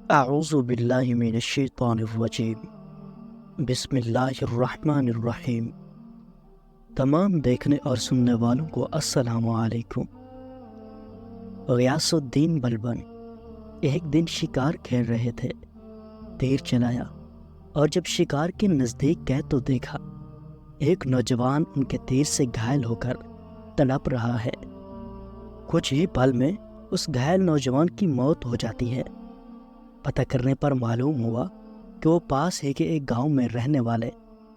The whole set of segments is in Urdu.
اعوذ باللہ من الشیطان الرجیم، بسم اللہ الرحمن الرحیم۔ تمام دیکھنے اور سننے والوں کو السلام علیکم۔ غیاث الدین بلبن ایک دن شکار کھیل رہے تھے۔ تیر چلایا اور جب شکار کے نزدیک گئے تو دیکھا ایک نوجوان ان کے تیر سے گھائل ہو کر تڑپ رہا ہے۔ کچھ ہی پل میں اس گھائل نوجوان کی موت ہو جاتی ہے۔ پتہ کرنے پر معلوم ہوا کہ وہ پاس ہی کے ایک گاؤں میں رہنے والے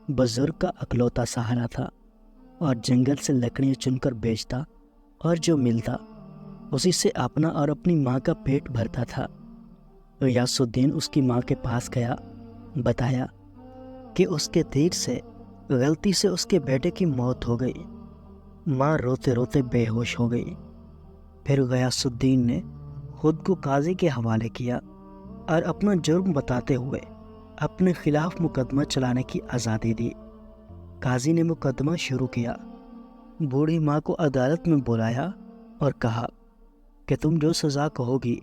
بزرگ کا اکلوتا سہارا تھا اور جنگل سے لکڑیاں چن کر بیچتا اور جو ملتا اسی سے اپنا اور اپنی ماں کا پیٹ بھرتا تھا۔ غیاث الدین اس کی ماں کے پاس گیا، بتایا کہ اس کے تیر سے غلطی سے اس کے بیٹے کی موت ہو گئی۔ ماں روتے روتے بے ہوش ہو گئی۔ پھر غیاث الدین نے خود کو قاضی کے حوالے کیا اور اپنا جرم بتاتے ہوئے اپنے خلاف مقدمہ چلانے کی آزادی دی۔ قاضی نے مقدمہ شروع کیا۔ بوڑھی ماں کو عدالت میں بلایا اور کہا کہ تم جو سزا کہو گی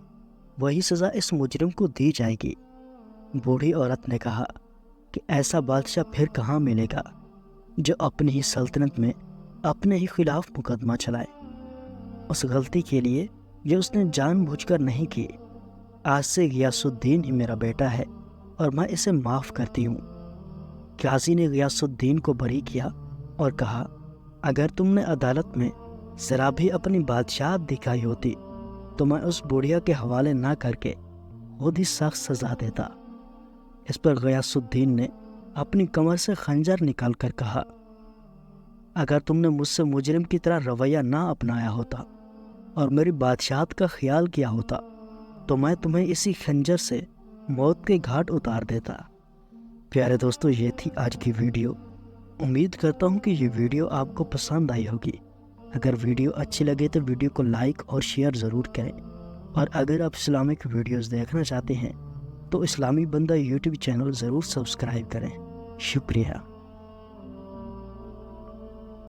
وہی سزا اس مجرم کو دی جائے گی۔ بوڑھی عورت نے کہا کہ ایسا بادشاہ پھر کہاں ملے گا جو اپنی ہی سلطنت میں اپنے ہی خلاف مقدمہ چلائے۔ اس غلطی کے لیے جو اس نے جان بوجھ کر نہیں کی، آج سے غیاث الدین ہی میرا بیٹا ہے اور میں اسے معاف کرتی ہوں۔ قاضی نے غیاث الدین کو بری کیا اور کہا اگر تم نے عدالت میں ذرا بھی اپنی بادشاہت دکھائی ہوتی تو میں اس بڑھیا کے حوالے نہ کر کے خود ہی سخت سزا دیتا۔ اس پر غیاث الدین نے اپنی کمر سے خنجر نکال کر کہا اگر تم نے مجھ سے مجرم کی طرح رویہ نہ اپنایا ہوتا اور میری بادشاہت کا خیال کیا ہوتا تو میں تمہیں اسی خنجر سے موت کے گھاٹ اتار دیتا۔ پیارے دوستو، یہ تھی آج کی ویڈیو۔ امید کرتا ہوں کہ یہ ویڈیو آپ کو پسند آئی ہوگی۔ اگر ویڈیو اچھی لگے تو ویڈیو کو لائک اور شیئر ضرور کریں، اور اگر آپ اسلامک ویڈیوز دیکھنا چاہتے ہیں تو اسلامی بندہ یوٹیوب چینل ضرور سبسکرائب کریں۔ شکریہ۔